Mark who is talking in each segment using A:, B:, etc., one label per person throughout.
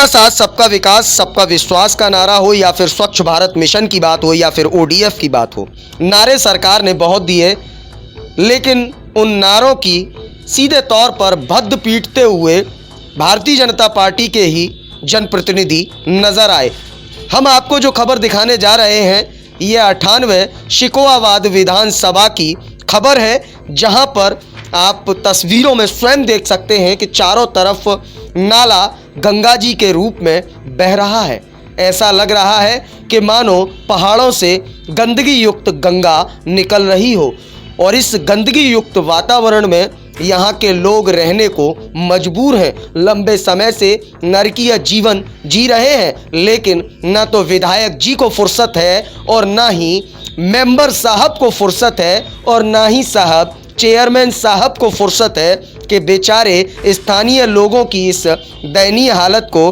A: सबका साथ सबका विकास सबका विश्वास का नारा हो या फिर स्वच्छ भारत मिशन की बात हो या फिर ओडीएफ की बात हो, नारे सरकार ने बहुत दिए, लेकिन उन नारों की सीधे तौर पर भद्द पीटते हुए भारतीय जनता पार्टी के ही जनप्रतिनिधि नजर आए। हम आपको जो खबर दिखाने जा रहे हैं ये 98 शिकोहावाद विधानसभा की खबर है, जहां पर आप तस्वीरों में स्वयं देख सकते हैं कि चारों तरफ नाला गंगा जी के रूप में बह रहा है। ऐसा लग रहा है कि मानो पहाड़ों से गंदगी युक्त गंगा निकल रही हो और इस गंदगी युक्त वातावरण में यहाँ के लोग रहने को मजबूर हैं। लंबे समय से नरकीय जीवन जी रहे हैं, लेकिन ना तो विधायक जी को फुर्सत है और ना ही मेंबर साहब को फुर्सत है और ना ही साहब चेयरमैन साहब को फुर्सत है कि बेचारे स्थानीय लोगों की इस दयनीय हालत को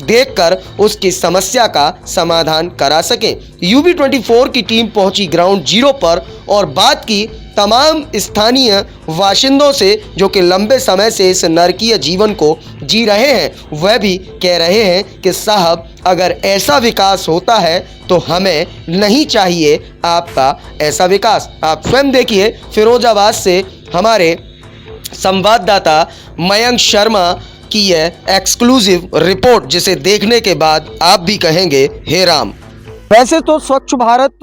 A: देखकर उसकी समस्या का समाधान करा सकें। यूबी 24 की टीम पहुंची ग्राउंड जीरो पर और बात की तमाम स्थानीय बाशिंदों से जो कि लंबे समय से इस नरकीय जीवन को जी रहे हैं। वह भी कह रहे हैं कि साहब अगर ऐसा विकास होता है तो हमें नहीं चाहिए आपका ऐसा विकास। आप स्वयं देखिए, फिरोजाबाद से हमारे संवाददाता मयंक शर्मा की यह एक्सक्लूसिव रिपोर्ट, जिसे देखने के बाद आप भी कहेंगे हे राम। वैसे तो स्वच्छ भारत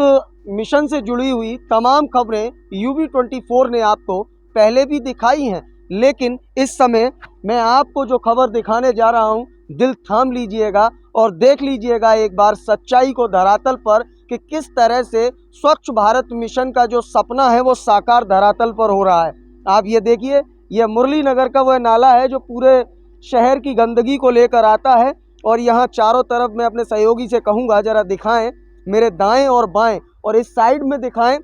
A: मिशन से जुड़ी हुई तमाम खबरें यूबी 24 ने आपको पहले भी दिखाई हैं, लेकिन इस समय मैं आपको जो खबर दिखाने जा रहा हूं, दिल थाम लीजिएगा और देख लीजिएगा एक बार सच्चाई को धरातल पर कि किस तरह से स्वच्छ भारत मिशन का जो सपना है वो साकार धरातल पर हो रहा है। आप ये देखिए, यह मुरली नगर का वह नाला है जो पूरे शहर की गंदगी को लेकर आता है और यहाँ चारों तरफ मैं अपने सहयोगी से कहूँगा जरा दिखाएं, मेरे दाएं और बाएं और इस साइड में दिखाएं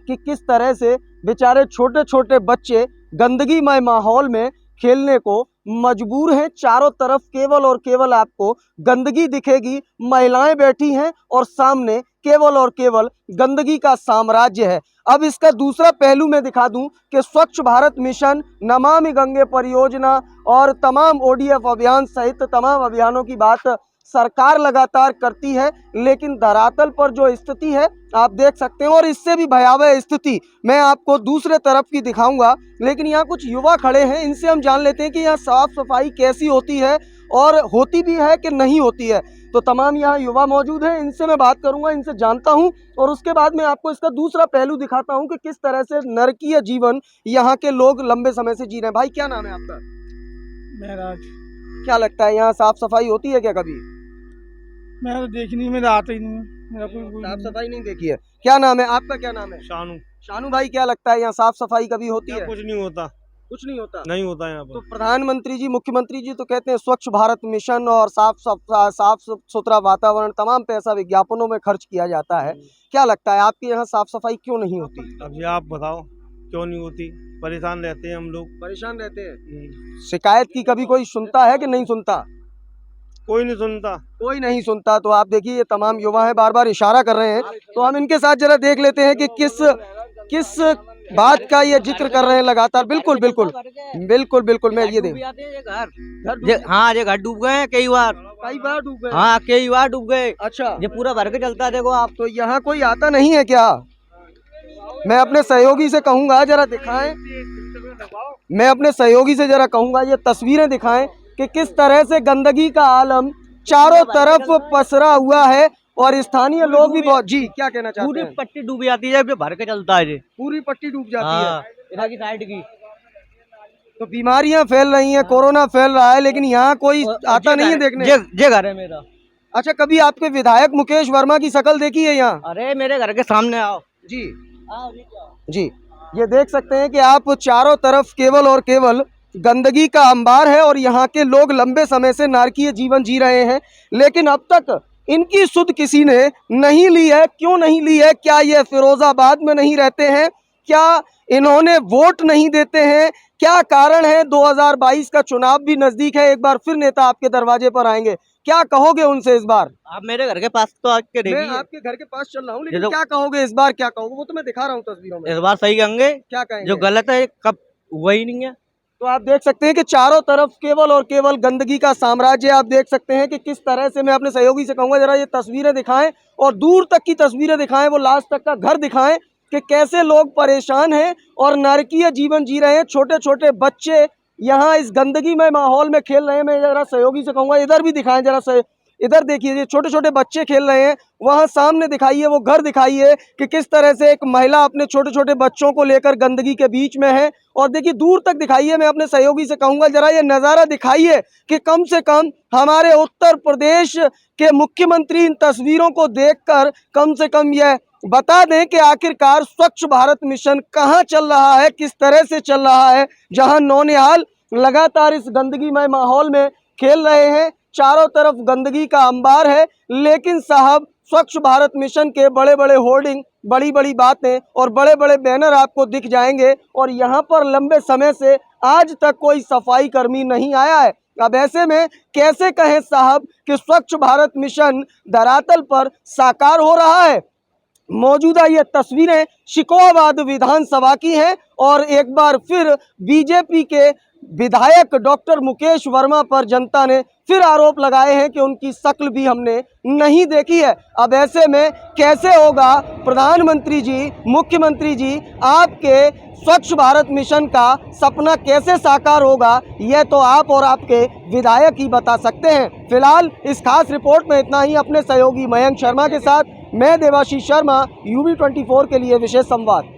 A: कि किस तरह से बेचारे छोटे छोटे बच्चे गंदगीमय माहौल में खेलने को मजबूर हैं। चारों तरफ केवल और केवल आपको गंदगी दिखेगी, महिलाएं बैठी हैं और सामने केवल और केवल गंदगी का साम्राज्य है। अब इसका दूसरा पहलू मैं दिखा दूं कि स्वच्छ भारत मिशन, नमामि गंगे परियोजना और तमाम ओडीएफ अभियान सहित तमाम अभियानों की बात सरकार लगातार करती है, लेकिन धरातल पर जो स्थिति है आप देख सकते हैं और इससे भी भयावह स्थिति मैं आपको दूसरे तरफ की दिखाऊंगा। लेकिन यहाँ कुछ युवा खड़े हैं, इनसे हम जान लेते हैं कि यहाँ साफ सफाई कैसी होती है और होती भी है कि नहीं होती है। तो तमाम यहाँ युवा मौजूद हैं, इनसे मैं बात करूंगा, इनसे जानता हूं और उसके बाद मैं आपको इसका दूसरा पहलू दिखाता हूं कि किस तरह से नरकीय जीवन यहाँ के लोग लंबे समय से जी रहे हैं। भाई क्या नाम है आपका?
B: महराज।
A: क्या लगता है यहाँ साफ सफाई होती है क्या कभी?
B: मैं तो देखनी, मेरा आता ही नहीं, मेरा कोई
A: साफ सफाई नहीं देखी है। क्या नाम है आपका? क्या नाम है?
B: शानू।
A: शानू भाई, क्या लगता है यहाँ साफ सफाई कभी होती है?
B: कुछ नहीं होता,
A: कुछ नहीं होता,
B: नहीं होता यहाँ
A: तो
B: पर।
A: प्रधानमंत्री जी, मुख्यमंत्री जी तो कहते हैं स्वच्छ भारत मिशन और साफ सुथरा वातावरण, तमाम पैसा विज्ञापनों में खर्च किया जाता है। क्या लगता है आपके यहाँ साफ सफाई क्यों नहीं होती?
B: अब ये आप बताओ क्यों नहीं होती? परेशान रहते हैं हम लोग।
A: परेशान रहते हैं। शिकायत की कभी कोई सुनता है कि नहीं सुनता?
B: कोई नहीं सुनता,
A: कोई नहीं सुनता। तो आप देखिए ये तमाम युवा हैं, बार बार इशारा कर रहे हैं, तो हम इनके साथ जरा देख लेते हैं कि किस बात का ये जिक्र कर रहे हैं लगातार। बिल्कुल बिल्कुल बिल्कुल बिल्कुल, मैं ये देख,
C: हाँ ये घर डूब गए हैं कई बार
A: डूब गए।
C: हाँ कई बार डूब गए।
A: अच्छा,
C: ये पूरा भर के चलता है, देखो आप।
A: तो यहाँ कोई आता नहीं है क्या? मैं अपने सहयोगी से कहूंगा जरा दिखाएं, मैं अपने सहयोगी से जरा कहूंगा ये तस्वीरें दिखाएं कि किस तरह से गंदगी का आलम चारों तरफ पसरा हुआ है और स्थानीय लोग भी बहुत। जी क्या कहना चाहते
C: पूरी
A: हैं?
C: पट्टी डूब जाती है, भर के चलता है ये।
A: पूरी पट्टी डूब जाती
C: हाँ,
A: है
C: इधर की साइड की।
A: तो बीमारियां फैल रही हैं, कोरोना फैल रहा है, लेकिन यहाँ कोई आता नहीं है देखने।
C: ये घर है मेरा।
A: अच्छा, कभी आपके विधायक मुकेश वर्मा की शक्ल देखी है यहाँ?
C: अरे मेरे घर के सामने आओ।
A: जी जी, ये देख सकते हैं कि आप चारों तरफ केवल और केवल गंदगी का अंबार है और यहाँ के लोग लंबे समय से नारकीय जीवन जी रहे हैं, लेकिन अब तक इनकी सुध किसी ने नहीं ली है। क्यों नहीं ली है? क्या ये फिरोजाबाद में नहीं रहते हैं? क्या इन्होंने वोट नहीं देते हैं? क्या कारण है? 2022 का चुनाव भी नजदीक है, एक बार फिर नेता आपके दरवाजे पर आएंगे, क्या कहोगे उनसे इस बार?
C: आप मेरे घर के पास तो आके देखिए।
A: मैं आपके घर के पास चल रहा हूँ, लेकिन क्या कहोगे इस बार? क्या कहोगे वो तो मैं दिखा रहा हूँ तस्वीरों में।
C: इस बार सही कहेंगे,
A: क्या कहेंगे?
C: जो गलत है कब हुआ ही नहीं है।
A: तो आप देख सकते हैं कि चारों तरफ केवल और केवल गंदगी का साम्राज्य। आप देख सकते हैं कि किस तरह से, मैं अपने सहयोगी से कहूँगा जरा ये तस्वीरें दिखाएं और दूर तक की तस्वीरें दिखाएं, वो लास्ट तक का घर दिखाएं कि कैसे लोग परेशान हैं और नरकीय जीवन जी रहे हैं। छोटे छोटे बच्चे यहाँ इस गंदगी में माहौल में खेल रहे हैं। मैं जरा सहयोगी से कहूँगा इधर भी दिखाएं जरा, इधर देखिए ये छोटे छोटे बच्चे खेल रहे हैं। वहाँ सामने दिखाइए वो घर दिखाइए कि किस तरह से एक महिला अपने छोटे छोटे बच्चों को लेकर गंदगी के बीच में है। और देखिए दूर तक दिखाइए, मैं अपने सहयोगी से कहूँगा जरा ये नज़ारा दिखाइए कि कम से कम हमारे उत्तर प्रदेश के मुख्यमंत्री इन तस्वीरों को देखकर कम से कम यह बता दें कि आखिरकार स्वच्छ भारत मिशन कहाँ चल रहा है, किस तरह से चल रहा है, जहाँ नौनिहाल लगातार इस गंदगीमय माहौल में खेल रहे हैं। चारों तरफ गंदगी का अंबार है, लेकिन साहब स्वच्छ भारत मिशन के बड़े बड़े होर्डिंग, बड़ी बड़ी बातें और बड़े बड़े बैनर आपको दिख जाएंगे और यहाँ पर लंबे समय से आज तक कोई सफाई कर्मी नहीं आया है। अब ऐसे में कैसे कहें साहब कि स्वच्छ भारत मिशन धरातल पर साकार हो रहा है। मौजूदा ये तस्वीरें शिकोहाबाद विधानसभा की हैं और एक बार फिर बीजेपी के विधायक डॉक्टर मुकेश वर्मा पर जनता ने फिर आरोप लगाए हैं कि उनकी शक्ल भी हमने नहीं देखी है। अब ऐसे में कैसे होगा प्रधानमंत्री जी, मुख्यमंत्री जी, आपके स्वच्छ भारत मिशन का सपना कैसे साकार होगा, यह तो आप और आपके विधायक ही बता सकते हैं। फिलहाल इस खास रिपोर्ट में इतना ही। अपने सहयोगी मयंक शर्मा के साथ मैं देवाशीष शर्मा, UB24 के लिए विशेष संवाद।